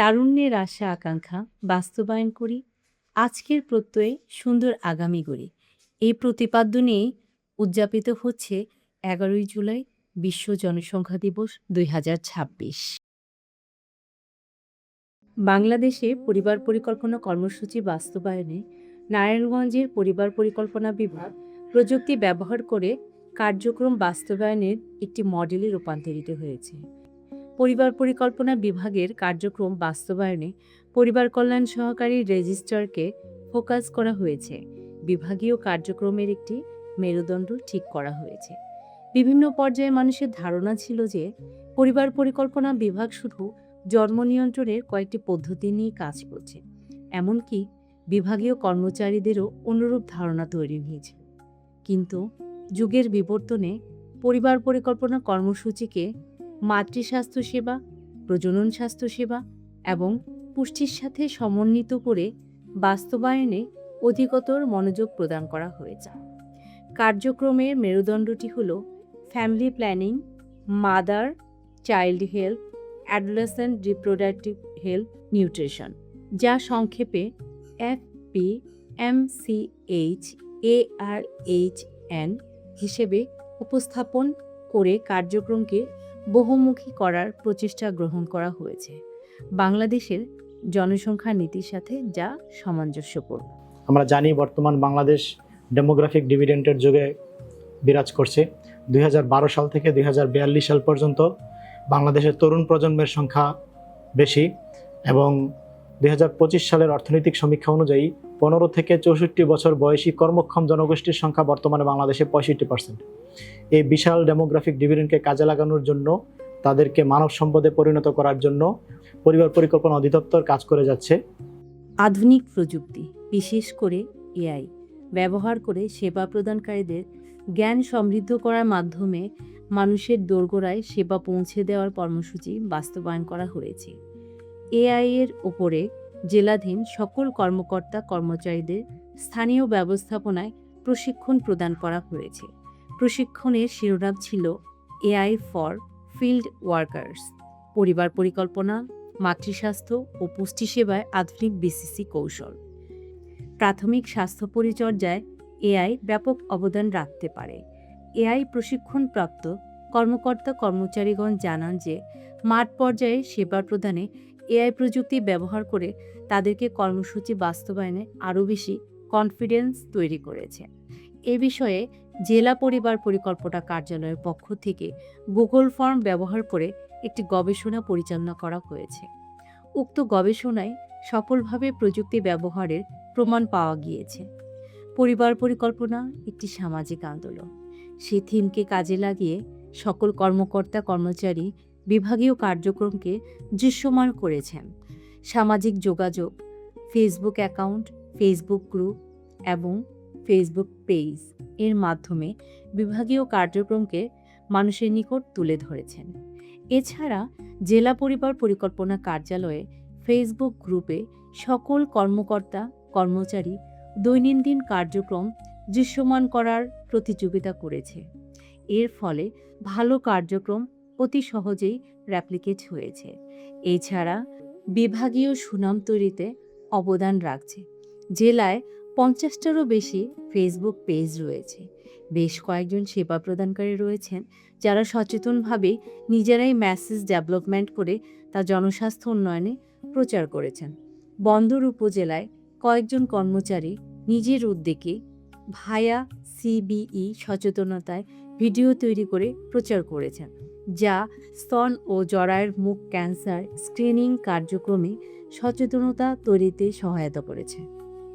তারুণ্যের আশা আকাঙ্ক্ষা বাস্তবায়ন করি, আজকের প্রত্যয়ে সুন্দর আগামী গড়ি। এই প্রতিপাদ্য নিয়ে উদযাপিত হচ্ছে ১১ই জুলাই বিশ্ব জনসংখ্যা দিবস ২০২৬। বাংলাদেশে পরিবার পরিকল্পনা কর্মসূচি বাস্তবায়নে নারায়ণগঞ্জের পরিবার পরিকল্পনা বিভাগ প্রযুক্তি ব্যবহার করে কার্যক্রম বাস্তবায়নের একটি মডেলে রূপান্তরিত হয়েছে। পরিবার পরিকল্পনা বিভাগের কার্যক্রম বাস্তবায়নে পরিবার কল্যাণ সহকারী রেজিস্ট্রারকে ফোকাস করা হয়েছে। বিভাগীয় কার্যক্রমের একটি মেরুদণ্ড ঠিক করা হয়েছে। বিভিন্ন পর্যায়ে মানুষের ধারণা ছিল যে পরিবার পরিকল্পনা বিভাগ শুধু জন্ম নিয়ন্ত্রণের কয়েকটি পদ্ধতি নিয়ে কাজ করছে। এমনকি বিভাগীয় কর্মচারীদেরও অনুরূপ ধারণা তৈরি হয়েছে। কিন্তু যুগের বিবর্তনে পরিবার পরিকল্পনা কর্মসূচিকে মাতৃস্বাস্থ্য সেবা, প্রজনন স্বাস্থ্য সেবা এবং পুষ্টির সাথে সমন্বিত করে বাস্তবায়নে অধিকতর মনোযোগ প্রদান করা হয়েছে। কার্যক্রমের মেরুদণ্ডটি হল family planning, mother child health, adolescent reproductive health, nutrition, যা সংক্ষেপে FPMCHARHN হিসেবে উপস্থাপন করে কার্যক্রমকে বহুমুখী করার প্রচেষ্টা গ্রহণ করা হয়েছে বাংলাদেশের জনসংখ্যা নীতির সাথে, যা সামঞ্জস্যপূর্ণ। আমরা জানি বর্তমান বাংলাদেশ ডেমোগ্রাফিক ডিভিডেন্ডের যুগে বিরাজ করছে। 2012 সাল থেকে 2042 সাল পর্যন্ত বাংলাদেশের তরুণ প্রজন্মের সংখ্যা বেশি এবং 2025 সালের অর্থনৈতিক সমীক্ষা অনুযায়ী 15 থেকে 64 বছর বয়সী কর্মক্ষম জনগোষ্ঠীর সংখ্যা বর্তমানে বাংলাদেশে 65%। এই বিশাল ডেমোগ্রাফিক ডিভিডেন্ডকে কাজে লাগানোর জন্য, তাদেরকে মানব সম্পদে পরিণত করার জন্য পরিবার পরিকল্পনা অধিদপ্তর কাজ করে যাচ্ছে। আধুনিক প্রযুক্তি, বিশেষ করে এআই ব্যবহার করে সেবা প্রদানকারীদের জ্ঞান সমৃদ্ধ করার মাধ্যমে মানুষের দোরগোড়ায় সেবা পৌঁছে দেওয়ার কর্মসূচি বাস্তবায়ন করা হয়েছে। এআই এর ওপরে জেলাধীন সকল কর্মকর্তা কর্মচারীদের স্থানীয় ব্যবস্থাপনায় প্রশিক্ষণ প্রদান করা হয়েছে। প্রশিক্ষণের শিরোনাম ছিল এআই ফর ফিল্ড ওয়ার্কার্স, পরিবার পরিকল্পনা, মাতৃস্বাস্থ্য ও পুষ্টি সেবায় আধুনিক বিসিসি কৌশল। প্রাথমিক স্বাস্থ্য পরিচর্যায় এআই ব্যাপক অবদান রাখতে পারে। এআই প্রশিক্ষণপ্রাপ্ত কর্মকর্তা কর্মচারীগণ জানান যে মাঠ পর্যায়ে সেবা প্রদানে এআই প্রযুক্তি ব্যবহার করে তাদেরকে কর্মসূচি বাস্তবায়নে আরও বেশি কনফিডেন্স তৈরি করেছে। এ বিষয়ে জেলা পরিবার পরিকল্পনা কার্যালয়ের পক্ষ থেকে গুগল ফর্ম ব্যবহার করে একটি গবেষণা পরিচালনা করা হয়েছে। উক্ত গবেষণায় সফলভাবে প্রযুক্তি ব্যবহারের প্রমাণ পাওয়া গিয়েছে। পরিবার পরিকল্পনা একটি সামাজিক আন্দোলন। সেই থিমকে কাজে লাগিয়ে সকল কর্মকর্তা কর্মচারী বিভাগীয় কার্যক্রমকে দৃশ্যমান করেছেন। সামাজিক যোগাযোগ, ফেসবুক অ্যাকাউন্ট, ফেসবুক গ্রুপ এবং ফেসবুক পেজ এর মাধ্যমে বিভাগীয় কার্যক্রমকে মানুষের নিকট তুলে ধরেছেন। এছাড়া জেলা পরিবার পরিকল্পনা কার্যালয়ে ফেসবুক গ্রুপে সকল কর্মকর্তা কর্মচারী দৈনন্দিন কার্যক্রম দৃশ্যমান করার প্রতিযোগিতা করেছে। এর ফলে ভালো কার্যক্রম অতি সহজেই রেপ্লিকেট হয়েছে। এছাড়া বিভাগীয় সুনাম তৈরিতে অবদান রাখছে। জেলায় 50টারও বেশি ফেসবুক পেজ রয়েছে। বেশ কয়েকজন সেবা প্রদানকারী রয়েছেন যারা সচেতনভাবে নিজেরাই মেসেজ ডেভেলপমেন্ট করে তা জনস্বাস্থ্য উন্নয়নে প্রচার করেছেন। বন্দর উপজেলায় কয়েকজন কর্মচারী নিজের উদ্যোগে ভায়া সিবিই সচেতনতায় ভিডিও তৈরি করে প্রচার করেছেন, যা স্তন ও জরায়ুর মুখ ক্যান্সার স্ক্রিনিং কার্যক্রমে সচেতনতা তৈরিতে সহায়তা করেছে।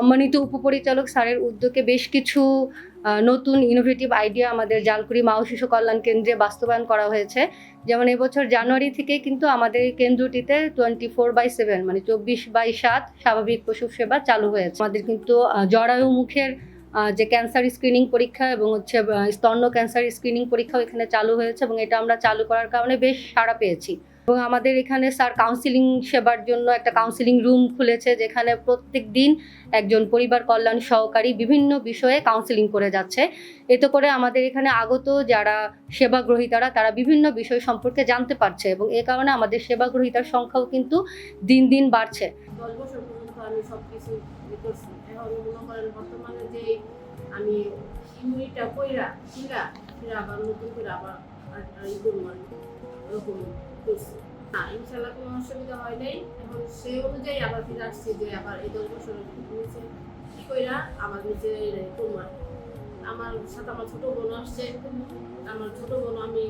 সম্মানিত উপপরিচালক স্যারের উদ্যোগে বেশ কিছু নতুন ইনোভেটিভ আইডিয়া আমাদের জালকুড়ি মা ও শিশু কল্যাণ কেন্দ্রে বাস্তবায়ন করা হয়েছে। যেমন এবছর জানুয়ারি থেকে কিন্তু আমাদের কেন্দ্রটিতে 24/7 মানে 24/7 স্বাভাবিক প্রসব সেবা চালু হয়েছে। আমাদের কিন্তু জরায়ু মুখের যে ক্যান্সার স্ক্রিনিং পরীক্ষা এবং স্তন্য ক্যান্সার স্ক্রিনিং পরীক্ষাও এখানে চালু হয়েছে এবং এটা আমরা চালু করার কারণে বেশ সাড়া পেয়েছি। এবং আমাদের এখানে স্যার কাউন্সিলিং সেবার জন্য একটা কাউন্সিলিং রুম খুলেছে, যেখানে প্রত্যেক দিন একজন পরিবার কল্যাণ সহকারী বিভিন্ন বিষয়ে কাউন্সিলিং করে যাচ্ছে। এতে করে আমাদের এখানে আগত যারা সেবা গ্রহীতারা তারা বিভিন্ন বিষয় সম্পর্কে জানতে পারছে, এবং এ কারণে আমাদের সেবা গ্রহীতার সংখ্যাও কিন্তু দিন দিন বাড়ছে। 10 বছর পর্যন্ত আমি সবকিছু করছি। এখন মনে করেন বর্তমানে যে আমি ইউনিটটা কইরা ফিরা আবার নতুন করে আবার ই করবো আর কি, এরকম করছি। না, ইনশাল্লাহ কোনো অসুবিধা হয় নাই। এখন সেই অনুযায়ী আবার ফিরে আসছি যে আবার এই 10 বছরের নিচে কি কইরা আবার নিচে করবো আর কি। আমার সাথে আমার ছোট বোন আসছে। আমার ছোট বোন আমি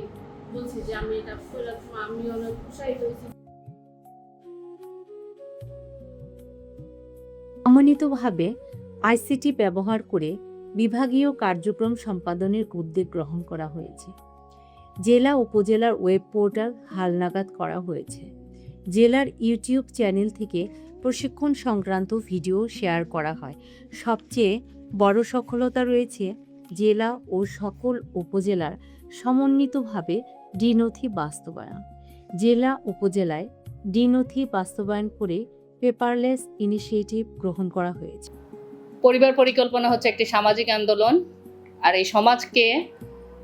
বলছি যে আমি এটা কইরা, আমি অনেক উৎসাহিত হয়েছি। সমন্বিতভাবে আইসিটি ব্যবহার করে বিভাগীয় কার্যক্রম সম্পাদনের উদ্যোগ গ্রহণ করা হয়েছে। জেলা উপজেলার ওয়েব পোর্টাল হালনাগাদ করা হয়েছে। জেলার ইউটিউব চ্যানেল থেকে প্রশিক্ষণ সংক্রান্ত ভিডিও শেয়ার করা হয়। সবচেয়ে বড় সফলতা রয়েছে জেলা ও সকল উপজেলার সমন্বিতভাবে ডিনথি বাস্তবায়ন। জেলা উপজেলায় ডিনথি বাস্তবায়ন করে পেপারলেস ইনিশিয়েটিভ গ্রহণ করা হয়েছে। পরিবার পরিকল্পনা হচ্ছে একটি সামাজিক আন্দোলন, আর এই সমাজকে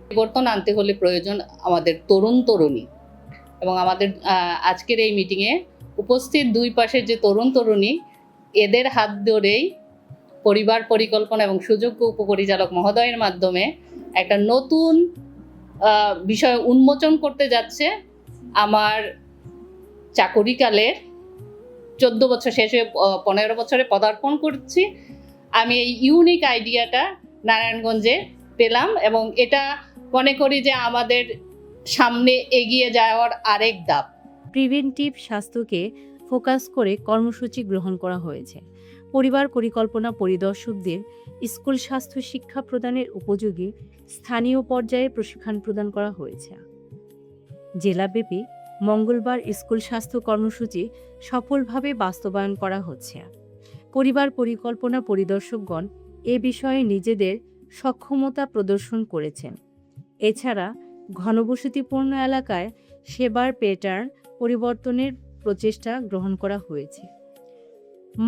পরিবর্তন আনতে হলে প্রয়োজন আমাদের তরুণ তরুণী। এবং আমাদের আজকের এই মিটিংয়ে উপস্থিত দুই পাশের যে তরুণ তরুণী, এদের হাত ধরেই পরিবার পরিকল্পনা এবং সুযোগ্য উপপরিচালক মহোদয়ের মাধ্যমে একটা নতুন বিষয় উন্মোচন করতে যাচ্ছে। আমার চাকুরিকালের 14 বছর শেষ হয়ে 15 বছরে পদার্পণ করছি। আমি এই ইউনিক আইডিয়াটা নারায়ণগঞ্জে পেলাম, এবং এটা মনে করি যে আমাদের সামনে এগিয়ে যাওয়ার আরেক ধাপ। প্রিভেন্টিভ স্বাস্থ্যকে ফোকাস করে কর্মসূচি গ্রহণ করা হয়েছে। পরিবার পরিকল্পনা পরিদর্শকদের স্কুল স্বাস্থ্য শিক্ষা প্রদানের উপযোগী স্থানীয় পর্যায়ে প্রশিক্ষণ প্রদান করা হয়েছে। জেলাব্যাপী মঙ্গলবার স্কুল স্বাস্থ্য কর্মসূচি সফলভাবে বাস্তবায়ন করা হচ্ছে। পরিবার পরিকল্পনা পরিদর্শকগণ এ বিষয়ে নিজেদের সক্ষমতা প্রদর্শন করেছেন। এছাড়া ঘনবসতিপূর্ণ এলাকায় সেবার প্যাটার্ন পরিবর্তনের প্রচেষ্টা গ্রহণ করা হয়েছে।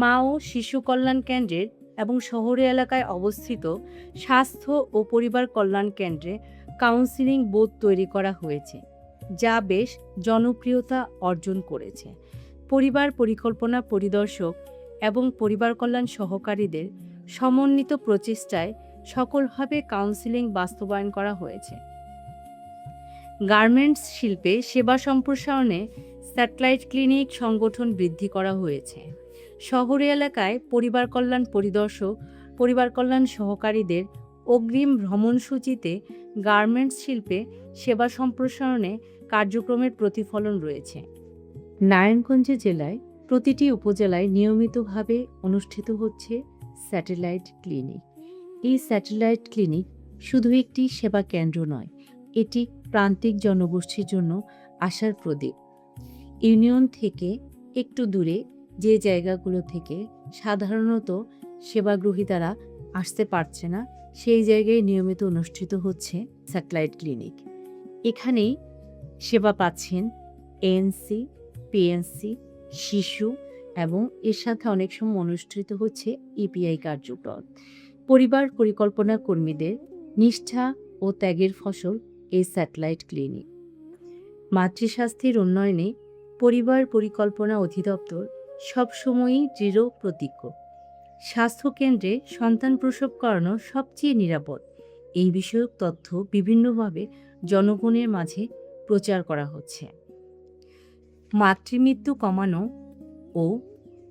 মা ও শিশু কল্যাণ কেন্দ্রের এবং শহরে এলাকায় অবস্থিত স্বাস্থ্য ও পরিবার কল্যাণ কেন্দ্রে কাউন্সিলিং বোর্ড তৈরি করা হয়েছে, যা বেশ জনপ্রিয়তা অর্জন করেছে। পরিবার পরিকল্পনা পরিদর্শক এবং পরিবার কল্যাণ সহকারীদের সমন্বিত প্রচেষ্টায় সফলভাবে কাউন্সিলিং বাস্তবায়ন করা হয়েছে। গার্মেন্টস শিল্পে সেবা সম্প্রসারণে স্যাটেলাইট ক্লিনিক সংগঠন বৃদ্ধি করা হয়েছে। শহরে এলাকায় পরিবার কল্যাণ পরিদর্শক, পরিবার কল্যাণ সহকারীদের অগ্রিম ভ্রমণসূচিতে গার্মেন্টস শিল্পে সেবা সম্প্রসারণে কার্যক্রমের প্রতিফলন রয়েছে। নারায়ণগঞ্জ জেলায় প্রতিটি উপজেলায় নিয়মিতভাবে অনুষ্ঠিত হচ্ছে স্যাটেলাইট ক্লিনিক। এই স্যাটেলাইট ক্লিনিক শুধু একটি সেবা কেন্দ্র নয়, এটি প্রান্তিক জনগোষ্ঠীর জন্য আশার প্রদীপ। ইউনিয়ন থেকে একটু দূরে যে জায়গাগুলো থেকে সাধারণত সেবাগ্রহীতারা আসতে পারছে না, সেই জায়গায় নিয়মিত অনুষ্ঠিত হচ্ছে স্যাটেলাইট ক্লিনিক। এখানেই সেবা পাচ্ছেন এএনসি, পিএনসি, শিশু, এবং এর সাথে অনেক সময় অনুষ্ঠিত হচ্ছে ইপিআই কার্যক্রম। পরিবার পরিকল্পনা কর্মীদের নিষ্ঠা ও ত্যাগের ফসল এই স্যাটেলাইট ক্লিনিক। মাতৃস্বাস্থ্যের উন্নয়নে পরিবার পরিকল্পনা অধিদপ্তর সবসময়ই দৃঢ় প্রতিজ্ঞ। স্বাস্থ্যকেন্দ্রে সন্তান প্রসব করানো সবচেয়ে নিরাপদ, এই বিষয়ক তথ্য বিভিন্নভাবে জনগণের মাঝে প্রচার করা হচ্ছে। মাতৃমৃত্যু কমানো ও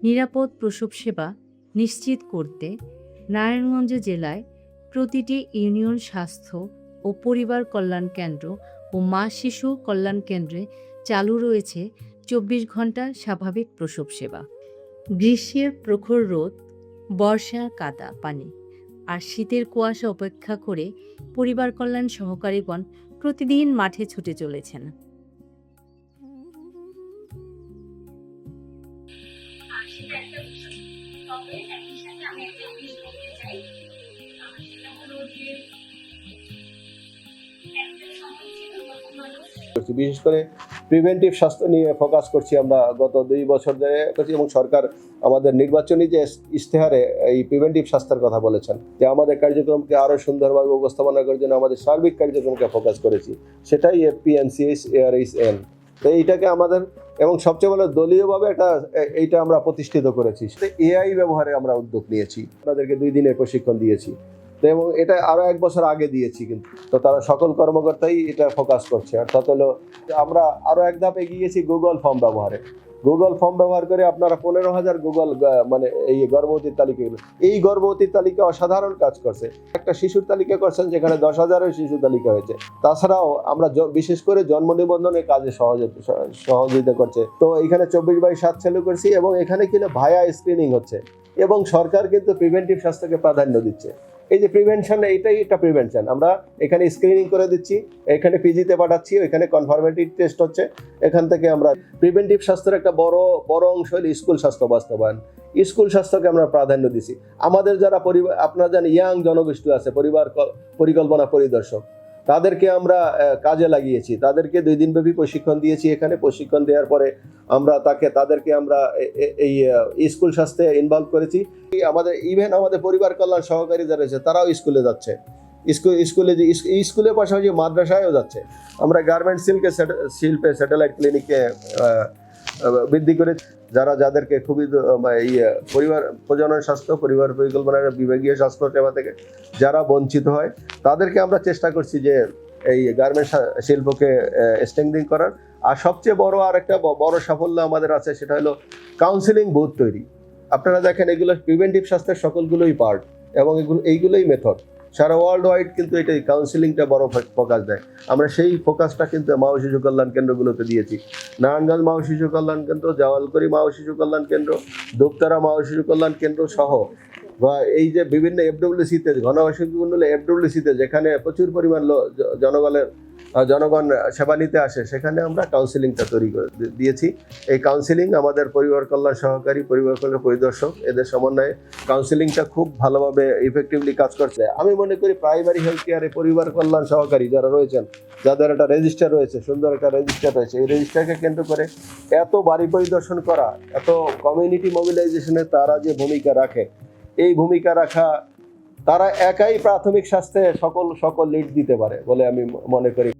নিরাপদ প্রসব সেবা নিশ্চিত করতে নারায়ণগঞ্জ জেলায় প্রতিটি ইউনিয়ন স্বাস্থ্য ও পরিবার কল্যাণ কেন্দ্র ও মা শিশু কল্যাণ কেন্দ্রে চালু রয়েছে 24 ঘন্টা স্বাভাবিক প্রসব সেবা। গ্রীষ্মের প্রখর রোদ, বর্ষার কাদা পানি আর শীতের কুয়াশা উপেক্ষা করে পরিবার কল্যাণ সহকারীগণ প্রতিদিন মাঠে ছুটে চলেছেন। বিশেষ করে প্রিভেন্টিভ স্বাস্থ্য নিয়ে ফোকাস করছি আমরা গত 2 বছর ধরে করছি, এবং সরকার আমাদের নির্বাচনী যে ইশতেহারে এই প্রিভেন্টিভ স্বাস্থ্যের কথা বলেছেন যে আমাদের কার্যক্রমকে আরও সুন্দরভাবে উপস্থাপনা করার জন্য আমাদের সার্বিক কার্যক্রমকে ফোকাস করেছি, সেটাই FPNCH ARHN। তো এইটাকে আমাদের এবং সবচেয়ে বড় দলীয়ভাবে এইটা আমরা প্রতিষ্ঠিত করেছি। AI ব্যবহারে আমরা উদ্যোগ নিয়েছি, আপনাদেরকে 2 দিনের প্রশিক্ষণ দিয়েছি, তো এবং এটা আরও 1 বছর আগে দিয়েছি, কিন্তু তো তারা সকল কর্মকর্তাই এটা ফোকাস করছে। অর্থাৎ হলো আমরা আরও এক ধাপ এগিয়ে গেছি গুগল ফর্ম ব্যবহারে। গুগল ফর্ম ব্যবহার করে আপনারা 15,000 গুগল মানে এই গর্ভবতীর তালিকাগুলো, এই গর্ভবতীর তালিকা অসাধারণ কাজ করছে। একটা শিশুর তালিকা করছেন যেখানে 10,000-এর শিশু তালিকা হয়েছে। তাছাড়াও আমরা বিশেষ করে জন্ম নিবন্ধনের কাজে সহযোগিতা করছে। তো এখানে 24/7 চালু করছি, এবং এখানে কিনা ভায়া স্ক্রিনিং হচ্ছে, এবং সরকার কিন্তু প্রিভেন্টিভ স্বাস্থ্যকে প্রাধান্য দিচ্ছে। এই যে প্রিভেনশন, এইটাই একটা প্রিভেনশন। আমরা এখানে স্ক্রিনিং করে দিচ্ছি, এখানে পিজিতে পাঠাচ্ছি, ওইখানে কনফার্মেটিভ টেস্ট হচ্ছে, এখান থেকে আমরা প্রিভেন্টিভ স্বাস্থ্যের একটা বড় অংশ হলো স্কুল স্বাস্থ্য বাস্তবায়ন। স্কুল স্বাস্থ্যকে আমরা প্রাধান্য দিছি। আমাদের যারা আপনারা জানেন ইয়াং জনগোষ্ঠী আছে, পরিবার পরিকল্পনা পরিদর্শক, তাদেরকে আমরা কাজে লাগিয়েছি, তাদেরকে 2 দিনব্যাপী প্রশিক্ষণ দিয়েছি। এখানে প্রশিক্ষণ দেওয়ার পরে আমরা তাদেরকে আমরা এই স্কুল স্বাস্থ্যে ইনভলভ করেছি। আমাদের পরিবার কল্যাণ সহকারী যারা রয়েছে তারাও স্কুলে যাচ্ছে, স্কুলের পাশাপাশি মাদ্রাসায়ও যাচ্ছে। আমরা গার্মেন্টস শিল্পে স্যাটেলাইট ক্লিনিকে বৃদ্ধি করে যাদেরকে খুবই পরিবার প্রজনন স্বাস্থ্য পরিবার পরিকল্পনার বিভাগীয় স্বাস্থ্য সেবা থেকে যারা বঞ্চিত হয়, তাদেরকে আমরা চেষ্টা করছি যে এই গার্মেন্টস শিল্পকে স্ট্রেংথেনিং করার। আর সবচেয়ে আরেকটা বড় সাফল্য আমাদের আছে, সেটা হলো কাউন্সিলিং বুথ তৈরি। আপনারা দেখেন এগুলো প্রিভেন্টিভ স্বাস্থ্যের সকলগুলোই পার্ট, এবং এইগুলোই মেথড। সারা ওয়ার্ল্ড ওয়াইড কিন্তু এটা কাউন্সিলিংটা বড় ফোকাস দেয়। আমরা সেই ফোকাসটা কিন্তু মা ও শিশু কল্যাণ কেন্দ্রগুলোতে দিয়েছি। নারায়ণগঞ্জ মা ও শিশু কল্যাণ কেন্দ্র, জাওয়ালকড়ি মা ও শিশু কল্যাণ কেন্দ্র, দুপতারা মা ও শিশু কল্যাণ কেন্দ্র সহ, বা এই যে বিভিন্ন FWCতে, ঘনবসতি মণ্ডলে FWCতে যেখানে প্রচুর পরিমাণ জনগণ সেবা নিতে আসে, সেখানে আমরা কাউন্সিলিংটা তৈরি করে দিয়েছি। এই কাউন্সিলিং আমাদের পরিবার কল্যাণ সহকারী, পরিবার কল্যাণ পরিদর্শক, এদের সমন্বয়ে কাউন্সিলিংটা খুব ভালোভাবে ইফেক্টিভলি কাজ করছে। আমি মনে করি প্রাইমারি হেলথ কেয়ারে পরিবার কল্যাণ সহকারী যারা রয়েছেন, যাদের একটা রেজিস্টার রয়েছে, সুন্দর একটা রেজিস্টার রয়েছে, এই রেজিস্টারকে কেন্দ্র করে এত বাড়ি পরিদর্শন করা, এত কমিউনিটি মোবিলাইজেশনে তারা যে ভূমিকা রাখে, এই ভূমিকা রাখা তারা একাই প্রাথমিক স্বাস্থ্যে সকল লিড দিতে পারে বলে আমি মনে করি।